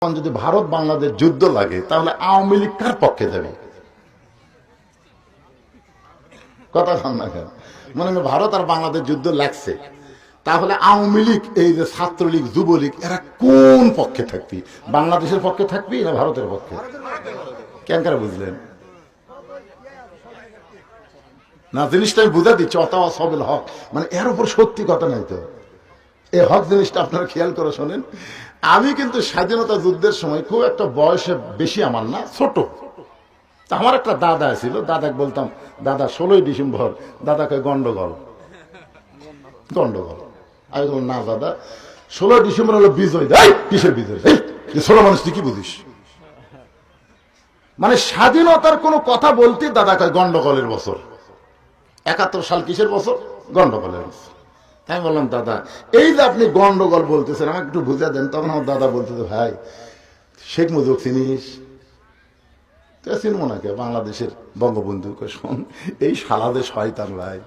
যদি ভারত বাংলাদেশ যুদ্ধ লাগে তাহলে আওয়ামী লীগ কার পক্ষে যাবে? কথা শোন না কেন? মনে হয় ভারত আর বাংলাদেশ যুদ্ধ লাগছে, তাহলে আওয়ামী লীগ, এই যে ছাত্রলীগ, যুবলীগ, এরা কোন পক্ষে থাকবি? বাংলাদেশের পক্ষে থাকবি না ভারতের পক্ষে? কেন করে বুঝলেন না? জিনিসটা আমি বুঝা দিচ্ছি। অথবা সবেল হক, মানে এর উপর সত্যি কথা নাই তো। এই হক জিনিসটা আপনারা খেয়াল করে শোনেন। আমি কিন্তু স্বাধীনতা যুদ্ধের সময় খুব একটা বয়সে বেশি আমার না, ছোট। আমার একটা দাদা ছিল, দাদাকে বলতাম, দাদা 16ই ডিসেম্বর, দাদাকে গন্ডগোল গন্ডগোল। আমি বললাম, না দাদা, 16ই ডিসেম্বর হলো বিজয়। দেয় কিসের বিজয়? 16 মানুষ তুই কি বুঝিস? মানে স্বাধীনতার কোনো কথা বলতে দাদাকে গন্ডগোলের বছর। 71 সাল কিসের বছর? গন্ডগোলের বছর। আমি বললাম, দাদা এই যে আপনি গন্ডগোল বলতেছেন, আমাকে একটু বুঝা দেন। তখন আমার দাদা বলতেছে, ভাই শেখ মুজিব চিনিস? চিনবো না কে? বাংলাদেশের বঙ্গবন্ধু। শোন, এই শালাদের শয়তান ভাই।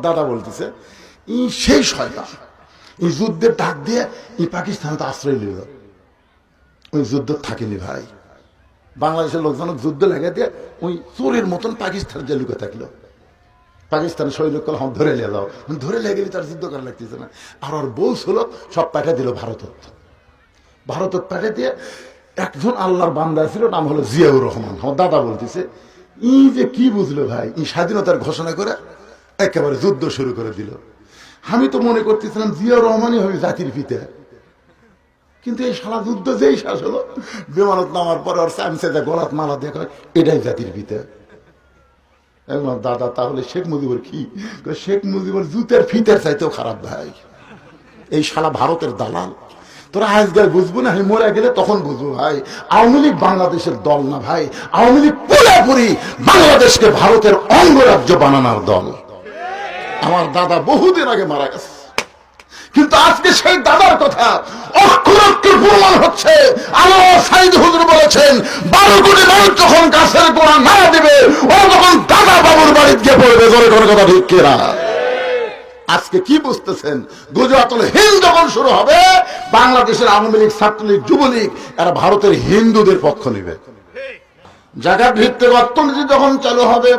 দাদা বলতেছে, সেই শয়তান এই যুদ্ধের ডাক দিয়ে এই পাকিস্তানে তো আশ্রয় নিল। ওই যুদ্ধ থাকেনি ভাই। বাংলাদেশের লোকজন যুদ্ধ লেগে দিয়ে ওই চোরের মতন পাকিস্তানের যে লুকে থাকলো। পাকিস্তানের শহীদ ধরে নিয়ে যাও, ধরে লেগে তার যুদ্ধ করা লাগতেছে না। আর ওর বলছিল সব পাঠিয়ে দিল ভারতত। ভারতত পাঠিয়ে দিয়ে একজন আল্লাহর বান্দা ছিল, নাম হলো জিয়াউর রহমান। আমার দাদা বলতেছে, ই যে কি বুঝলো ভাই, এই স্বাধীনতার ঘোষণা করে একেবারে যুদ্ধ শুরু করে দিল। আমি তো মনে করতেছিলাম জিয়াউর রহমানই হবে জাতির পিতা। কিন্তু এই সারা যুদ্ধ যেই শেষ হলো, বিমানত নামার পরে ওর চামচে গোলাত মালা দেখা, এটাই জাতির পিতা। দাদা তাহলে শেখ মুজিবুর কি? শেখ মুজিবুর জুতের ফিতের চাইতেও খারাপ ভাই। এই শালা ভারতের দালাল। তোরা আজকাল বুঝবো না, আমি মরে গেলে তখন বুঝবো ভাই। আওয়ামী লীগ বাংলাদেশের দল না ভাই, আওয়ামী লীগ পুরোপুরি বাংলাদেশকে ভারতের অঙ্গরাজ্য বানানোর দল। আমার দাদা বহুদিন আগে মারা গেছে, কিন্তু আজকে সেই দাদার কথা অক্ষর প্রমাণ হচ্ছে। আল্লাহ সাইদ হুজুর বলেছেন, 12 কোটি মানুষ যখন গাছের গোড়া না দিবে, ও তখন দাদা বাবুর বাড়িতে গিয়ে পড়বে। জোরে কোনো কথা ঠিক কিনা? আজকে কি বুঝতেছেন? গুজরাটল হিন্দ যখন শুরু হবে, বাংলাদেশের আওয়ামী লীগ, ছাত্রলীগ, যুবলীগ এরা ভারতের হিন্দুদের পক্ষ নিবে। জায়গা ভিত্তিক অর্থনীতি যখন চালু হবে,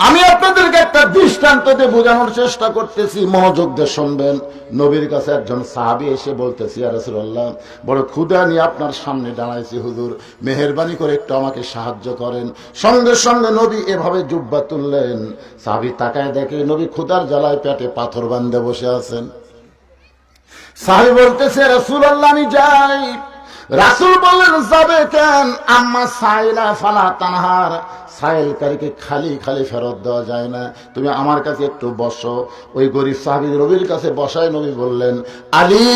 আমি আপনাদেরকে একটা দৃষ্টান্ত দিয়ে বোঝানোর চেষ্টা করতেছি, মনোযোগ দিয়ে শুনবেন। নবীর কাছে একজন সাহাবী এসে বলতেছি, ইয়া রাসূলুল্লাহ, বড় ক্ষুধা নিয়ে আপনার সামনে দাঁড়াইছি হুজুর, মেহেরবানি করে একটু আমাকে সাহায্য করেন। সঙ্গে সঙ্গে নবী এভাবে জুব্বা তুললেন। সাহাবী তাকায় দেখে নবী ক্ষুধার জ্বালায় পেটে পাথর বাঁধে বসে আছেন। সাহাবী বলতেছে, রাসূলুল্লাহ আমি যাই। রাসূল বললেন, যাবে কেন? আম্মা সাইলা ফালা তানহার, সাইলকারীকে খালি খালি ফেরত দেওয়া যায় না, তুমি আমার কাছে একটু বসো। ওই গরিব সাহাবী নবীর কাছে বসায় নবী বললেন, আলী।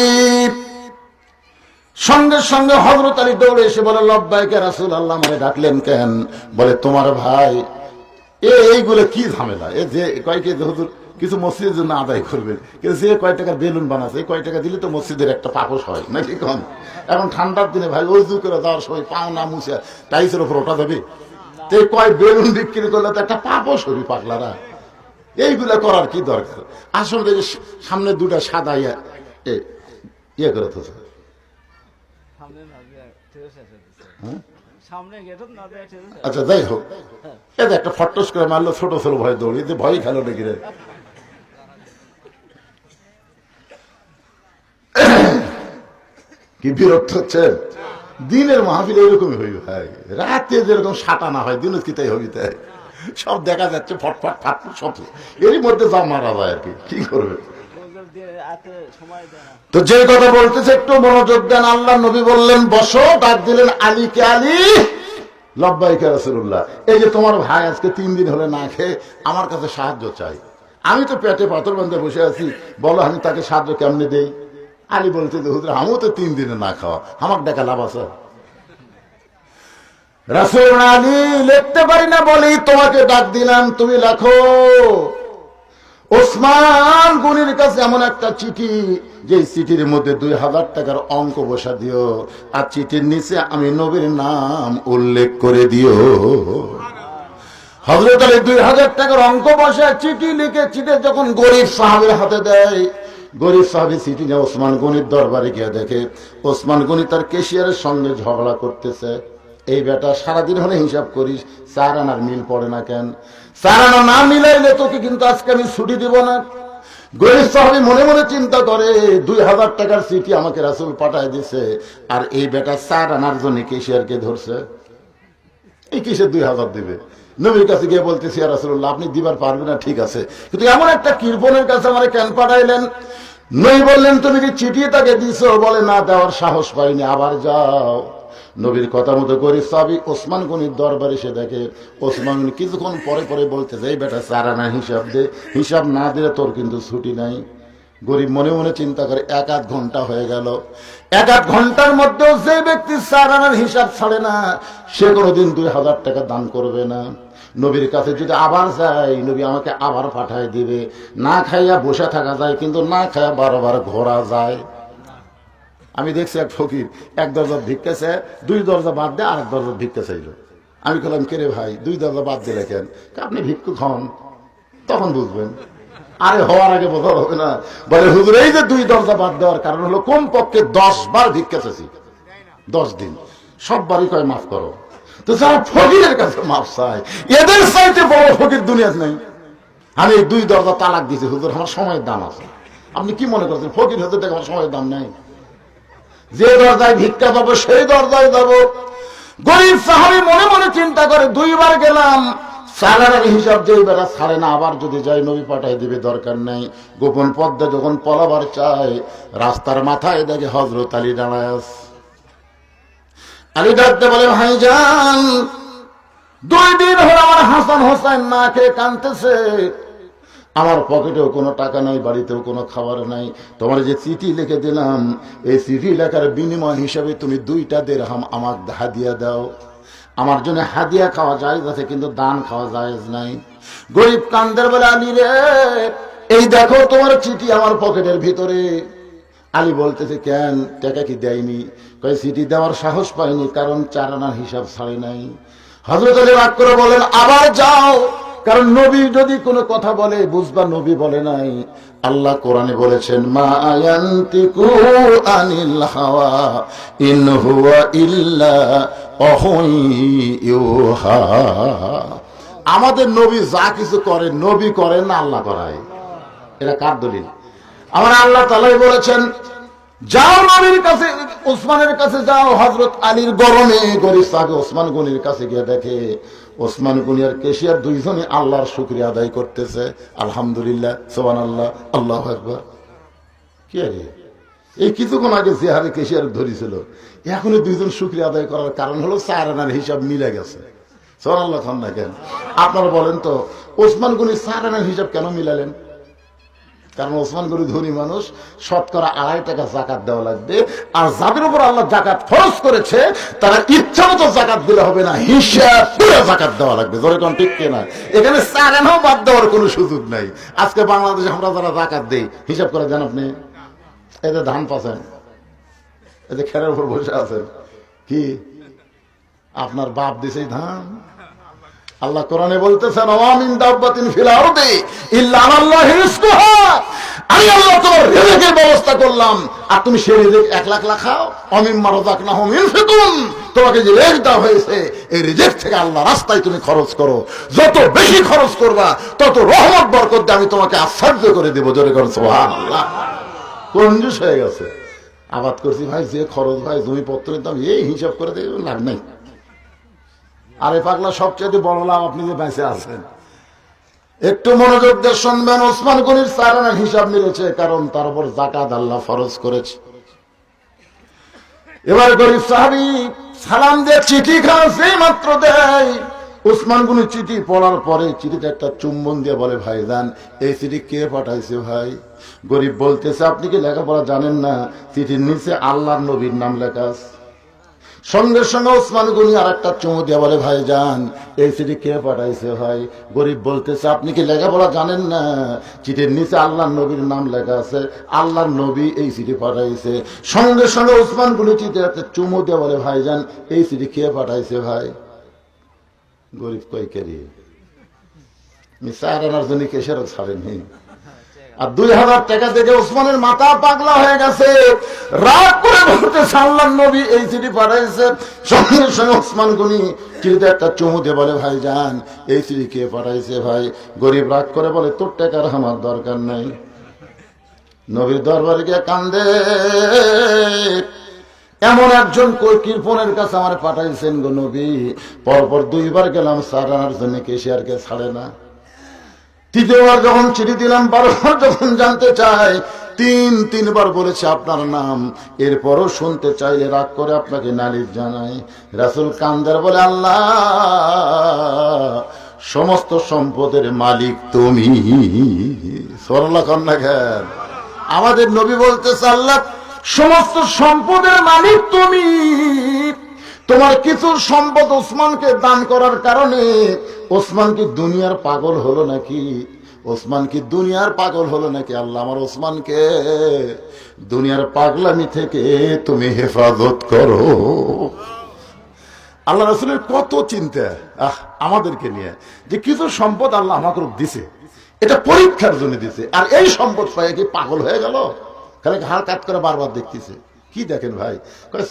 সঙ্গে সঙ্গে হযরত আলী দৌড়ে এসে বলে, লব্বাইক ইয়া রাসূলুল্লাহ, আমারে ডাকলেন কেন? বলে, তোমার ভাই এইগুলো কি ঝামেলা, এ যে কয়েকে হুজুর কিছু মসজিদের জন্য আদায় করবেন, কিন্তু যে কয় টাকার বেলুন বানাচ্ছে, এই কয় টাকা দিলে তো মসজিদের একটা পাপস হয় নাকি কম? এখন ঠান্ডার দিনে ভাই ওযু করে যাওয়ার সময় পাও না মুছে টাইসের উপর ওটা দেবে, তো কয় বেলুন বিক্রি করলে তো একটা পাপস হবে পাগলারা। এইগুলা করার কি দরকার? আসলে সামনে দুটা সাদা ইয়ে করে তো আচ্ছা, যাই হোক, এটা একটা ফটস করে মারলো, ছোট ছোট ভয় দৌড়ি, ভয় খেলো নাকি রে? কি বিরক্ত হচ্ছে? দিনের মাহফিল এরকমই হইবে ভাই, রাতে যেরকম সাটা না হয়, দিনে কি তাই হবি? তাই সব দেখা যাচ্ছে ফটফট ফাটফট সব, এরই মধ্যে যা মারা যায় আর কি। কি করবে? তো যে কথা বলতেছে একটু মনোযোগ দেন। আল্লাহ নবী বললেন, বসো। ডাক দিলেন আলীকে, আলী। লব্বাইক ইয়া রাসূলুল্লাহ, এই যে তোমার ভাই আজকে 3 দিন হলে না খেয়ে আমার কাছে সাহায্য চাই, আমি তো পেটে পাথর বাঁধে বসে আছি, বলো আমি তাকে সাহায্য কেমনে দেই? আলী বলছে, হুজুর আমিও তো 3 দিনে না খাওয়া, আমাকে দেখা লাভ আছে? রাসূল, আলী লিখতে পারি না বলি তোমাকে ডাক দিলাম, তুমি লেখো। ওসমান গনির কাছে এমন একটা চিঠি, যে চিঠির মধ্যে 2000 টাকার অঙ্ক বসা দিও, আর চিঠির নিচে আমি নবীর নাম উল্লেখ করে দিও। হযরত আলী 2000 টাকার অঙ্ক বসা চিঠি লিখে, চিঠি যখন গরিব সাহাবীর হাতে দেয়, গরিব সাহাবী চিঠি নিয়ে ওসমান গনির দরবারে গিয়ে দেখে ওসমান গনি তার কেশিয়ারের সঙ্গে ঝগড়া করতেছে। এই বেটা সারাদিন হলে হিসাব করিস, 4 আনার মিল পড়ে না কেন? 4 আনা না মিলাইলে তোকে কিন্তু আজকে আমি ছুটি দিব না। গরিব সাহাবী মনে মনে চিন্তা করে 2000 টাকার চিঠি আমাকে রাসূল পাঠায় দিছে, আর এই বেটা 4 আনার জন্য কেশিয়ারকে ধরছে। এই কিসের 2000 দিবে? নবীর কাছে গিয়ে বলতেছি, ইয়া রাসূলুল্লাহ, আপনি দিবার পারবেন না, ঠিক আছে, কিন্তু এমন একটা কৃপণের কাছে আমারে কেন পাঠাইলেন? নবী বললেন, তুমি কি চিঠি তাকে দিছো? বলে, না, দেওয়ার সাহস পাইনি, আবার যাও। নবীর কথা মতো গরিব সাহাবী ওসমান গনির দরবারে এসে দেখে ওসমান গনি কিছুক্ষণ পরে পরে বলতেছে, এই বেটা 4 আনা হিসাব দে, হিসাব না দিলে তোর কিন্তু ছুটি নাই। গরিব মনে মনে চিন্তা করে, 1-8 ঘন্টা হয়ে গেল। 1-8 ঘন্টার মধ্যেও যে ব্যক্তি 4 আনার হিসাব ছাড়ে না, সে কোনোদিন 2000 টাকা দান করবে না। নবীর কাছে যদি আবার যাই, নবী আমাকে আবার পাঠায় দিবে। না খাইয়া বসে থাকা যায়, কিন্তু না খাইয়া বারবার ঘোরা যায়। আমি দেখছি এক ফকির 1 দরজা ভিক্ষা চায়, 2 দরজা বাদ দিয়ে আরেক দরজা ভিক্ষা চাইল। আমি বললাম, কেরে ভাই, 2 দরজা বাদ দিলে কেন? আপনি ভিক্ষুক হন, তখন বুঝবেন। আরে হওয়ার আগে বোঝা হবে না? বলে, হুজুর, এই যে 2 দরজা বাদ দেওয়ার কারণ হলো কমপক্ষে 10 বার ভিক্ষা চাইছি 10 দিন, সববারই কয় মাফ করো। তো যারা ফকিরের কাছে মাফ চায়, এদের চাইতে বড় ফকির দুনিয়াতে নাই। আমি এই 2 দরজা তালাক দিয়েছি, হুজুর, আমার সময়ের দাম আছে। আপনি কি মনে করছেন ফকির হতে দেখে আমার সময়ের দাম নাই? যে দরজায় ভিক্ষা পাবো সেই দরজায় যাবো। গরিব সাহাবী মনে মনে চিন্তা করে, 2 বার গেলাম, 4 আনার হিসাব যেই বেলা ছাড়ে না, আবার যদি যাই নবী পাঠাই দিবে, দরকার নাই। গোপন পদ্মা যখন পলাবার চায়, রাস্তার মাথায় দেখে হযরত আলী দাঁড়ায় আছে। আলী ডাকতে বলে, ভাইজান, 2 দিন হলো আমার হাসান হোসেন না খেয়ে কাঁদতেছে, আমার পকেটেও কোনো টাকা নাই, বাড়িতেও কোনো খাবার নাই। তোমার যে চিঠি লিখে দিলাম, এই চিঠি লেখার বিনিময় হিসাবে তুমি 2টা দিরহাম আমার হাদিয়া দাও। আমার জন্য হাদিয়া খাওয়া জায়েজ আছে, কিন্তু দান খাওয়া জায়েজ নাই। গরিব কান্দের বলে, আলী রে, এই দেখো তোমার চিঠি আমার পকেটের ভিতরে। আলী বলতেছে, কেন, টাকা কি দেয়নি? কয়, চিঠি দেওয়ার সাহস পাইনি, কারণ 4 আনার হিসাব ছাড়ি নাই। হযরত আলী রাগ করে বলেন, আবার যাও, কারণ নবী যদি কোনো কথা বলে বুঝবা নবী বলে নাই। আল্লাহ কোরআনে বলেছেন, মা ইয়ান্তিকু আনিল হাওয়া ইন হুয়া ইল্লা ওয়াহয়ুন ইউহা। আমাদের নবী যা কিছু করেন, নবী করেন না, আল্লাহ করায়। এটা কার দলিল? আমার আল্লাহ তাআলাই বলেছেন, যাও নবীর কাছে, ওসমানের কাছে যাও। হযরত আলীর গরমে গরিব সাহাবী ওসমান গনির কাছে গিয়ে দেখে ওসমান গনি আর কেশিয়ার 2 জনই আল্লাহর শুকরিয়া আদায় করতেছে। আলহামদুলিল্লাহ, সুবহানাল্লাহ, আল্লাহু আকবার। কি আরে, এই কিছুক্ষণ আগে যে হারে কেশিয়ার ধরেছিল, এখনই 2 জন শুকরিয়া আদায় করার কারণ হলো 4 আনার হিসাব মিলে গেছে। সুবহানাল্লাহ খান না কেন? আপনারা বলেন তো, ওসমান গনি 4 আনার হিসাব কেন মিলালেন? কারণ ওসমান গনি ধনী মানুষ, শতকরা 2.5 টাকা যাকাত দেওয়া লাগবে। আর যাদের উপর আল্লাহ যাকাত ফরজ করেছে, তারা ইচ্ছা মতো যাকাত দিলে হবে না, হিসাব করে যাকাত দেওয়া লাগবে। ধরে কোন ঠিক কিনা? এখানে 4 আনাও বাদ দেওয়ার কোনো সুযোগ নাই। আজকে বাংলাদেশে আমরা যারা যাকাত দেই, হিসাব করে দেন আপনি? এতে ধান পাচ্ছেন, এতে খেরের উপর বসে আছেন, কি আপনার বাপ দিছে ধান? আল্লাহ কোরআনে বলতেছেন, ওয়ামিন দাব্বাতিন ফিল আরদি ইল্লা আলাল্লাহি রিজকুহা। আমি আল্লাহ তোমার রিজিকের ব্যবস্থা করলাম, আর তুমি সেই রিজিক 1 লাখ খাও। ওমিম্মা রাযাকনাহুম ইনফিকুন, তোমাকে যে রিজিক দেওয়া হয়েছে, এই রিজিক থেকে আল্লাহ রাস্তায় তুমি খরচ করো। যত বেশি খরচ করবা, তত রহমত বরকত দিয়ে আমি তোমাকে আশ্চর্য করে দেব। জোরে করে সুবহানাল্লাহ। কঞ্জুস হয়ে গেছে। আবাদ করছি ভাই, যে খরচ ভাই, জমিপত্রের দাম, এই হিসাব করে দেখবেন লাভ নাই। আরে পাগলা, সবচেয়ে বড় লাভ আপনি যে বেঁচে আছেন। একটু মনোযোগ দিয়ে শুনবেন, ওসমান গনির 4 আনার হিসাব মিলেছে, কারণ তার উপর যাকাত আল্লাহ ফরজ করেছে। এবার গরিব সাহাবী সালাম দিয়ে চিঠি খাওয়াছে মাত্র দেয়। ওসমান গনি চিঠি পড়ার পরে চিঠিতে একটা চুম্বন দিয়ে বলে, ভাইজান, এই চিঠি কে পাঠাইছে ভাই? গরিব বলতেছে, আপনি কি লেখাপড়া জানেন না? চিঠির নিচে আল্লাহর নবীর নাম লেখা আছে। সঙ্গে সঙ্গে ওসমান গনি আর একটা চুমু দিয়ে বলে, ভাইজান, এই চিঠি কে পাঠাইছে ভাই? গরিব বলতেছে, আপনি কি লেখাপড়া জানেন না? চিঠির নিচে আল্লাহর নবীর নাম লেখা আছে, আল্লাহর নবী এই চিঠি পাঠাইছে। সঙ্গে সঙ্গে ওসমান গনি চিঠি একটা চুমু দিয়ে বলে, ভাইজান, এই চিঠি কে পাঠাইছে ভাই? গরিব কই, কেরি 4 আনার জন্য কেসেরও ছাড়েনি। আর 2000 টাকা থেকে ওসমানের মাথা পাগলা হয়ে গেছে। রাগ করে বলতে আল্লাহর নবী এই চিঠি পাঠাইছেন। সঙ্গে সঙ্গে ওসমান গনি চিঠিতে একটা চুমু দিয়ে বলে, ভাই যান, এই চিঠি কে পাঠাইছে? ভাই গরিব রাগ করে বলে, তোর টাকার আমার দরকার নাই। নবীর দরবারে গিয়ে কান্দে, এমন একজন কৃপণের কাছে আমার পাঠাইছেন গো নবী। পরপর 2 বার গেলাম স্যার আনার জন্য, কেশিয়ারকে ছাড়ে না। 3য়বার যখন চিঠি দিলাম, 12বার যখন জানতে চাই, 3বার বলেছে আপনার নাম। এরপরও শুনতে চাইলে রাগ করে আপনাকে নালিশ জানাই। রাসূল কান্দার বলে, আল্লাহ সমস্ত সম্পদের মালিক তুমি। সরলা কন্যা খেন আমাদের নবী বলতেছে, আল্লাহ সমস্ত সম্পদের মালিক তুমি। তোমার কিছু সম্পদ ওসমানকে দান করার কারণে ওসমান কি দুনিয়ার পাগল হলো নাকি? ওসমান কি দুনিয়ার পাগল হলো নাকি? আল্লাহ আমার ওসমানকে দুনিয়ার পাগলামি থেকে তুমি হেফাজত করো। আল্লাহ রাসূলের কত চিন্তা আমাদেরকে নিয়ে, যে কিছু সম্পদ আল্লাহ আমাকে দিছে, এটা পরীক্ষার জন্য দিছে। আর এই সম্পদ পায় কি পাগল হয়ে গেল? খালি হাড় কাট করে বারবার দেখতেছে। কি দেখেন ভাই?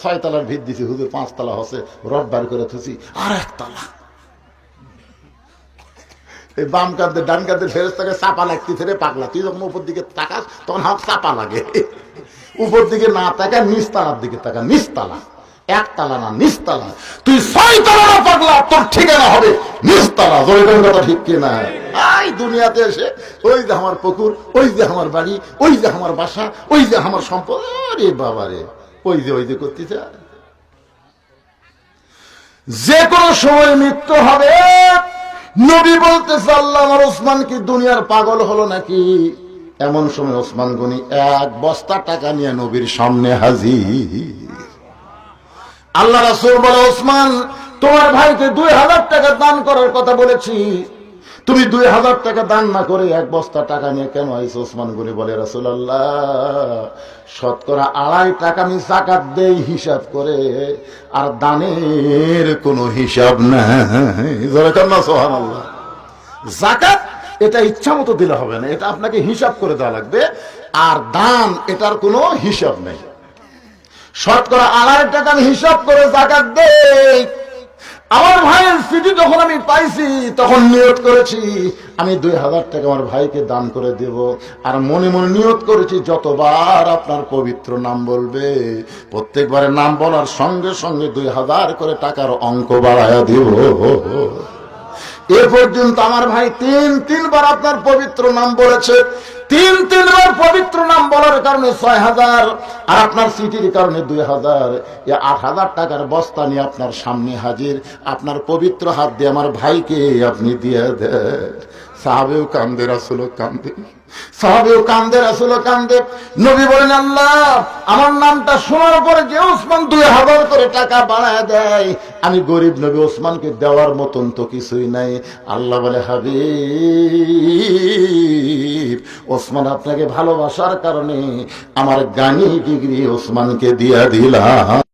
6 তলার ভিত দিছি, হুজুর 5 তলা হচ্ছে, রড বার করে থুছি আর 1 তলা। এই বাম কাঁধে ডান কাঁধে ফেরেশতাকে চাপা লাগতেছে রে পাগলা। তুই যখন উপর দিকে তাকাস তখন হাত চাপা লাগে। উপর দিকে না তাকা, নিচতলার দিকে তাকা। নিচতলা, 1 তলা না, নিচতলা। তুই 6 তলা না পাগলা, তোর ঠিকানা হবে নিচতলা। জয়গণ কথা ঠিক কিনা? এই দুনিয়াতে এসে ওই যে আমার পুকুর, ওই যে আমার বাড়ি, ওই যে আমার বাসা, ওই যে আমার সম্পদ, আরে বাবা রে, ওই যে করতেছে। যে কোনো সময় মৃত্যু হবে। নবী বলতেছে, আল্লাহ আমার ওসমান কি দুনিয়ার পাগল হলো নাকি? এমন সময় ওসমান গনি 1 বস্তা টাকা নিয়ে নবীর সামনে হাজির। আল্লাহ রাসূল বলে, ওসমান তোমার ভাইকে 2000 টাকা দান করার কথা বলেছি, তুমি 2000 টাকা দান না করে 1 বস্তা টাকা নিয়ে কেন আইছো? ওসমান গনি বলে, রাসূলুল্লাহ শতকরা 2.5 টাকা আমি যাকাত দেই হিসাব করে, আর দানের কোনো হিসাব নাই। জোরে কান না সুবহানাল্লাহ। যাকাত এটা ইচ্ছা মতো দিলে হবে না, এটা আপনাকে হিসাব করে দেওয়া লাগবে। আর দান এটার কোনো হিসাব নেই। শতকরা 2.5 টাকা আমি হিসাব করে যাকাত দেই। আমার ভাইয়ের চিঠি যখন আমি পাইছি তখন নিয়ত করেছি আমি 2000 টাকা আমার ভাইকে দান করে দেব। আর মনে মনে নিয়ত করেছি যতবার আপনার পবিত্র নাম বলবে প্রত্যেকবারে নাম বলার সঙ্গে সঙ্গে 2000 করে টাকার অঙ্ক বাড়ায়া দিব। এ পর্যন্ত আমার ভাই 3বার আপনার পবিত্র নাম বলেছে। 3বার পবিত্র নাম বলার কারণে 6000, আর আপনার সিটির কারণে 2000। 8000 টাকার বস্তা নিয়ে আপনার সামনে হাজির। আপনার পবিত্র হাত দিয়ে আমার ভাইকে আপনি দিয়ে দেন। সাহাবেও কান্দে, রাসূলও কান্দে। সাহাবেও কান্দে, রাসূলও কান্দে। নবী বলেন, আল্লাহ আমার নামটা শোনার পরে যে ওসমান 2000 করে টাকা বাড়ায় দেয়, আমি গরিব নবী ওসমানকে দেওয়ার মতন তো কিছুই নাই। আল্লাহ বলে, হাবিব ওসমান আপনাকে ভালোবাসার কারণে আমার গানি ডিগ্রি ওসমানকে দিয়া দিলাম।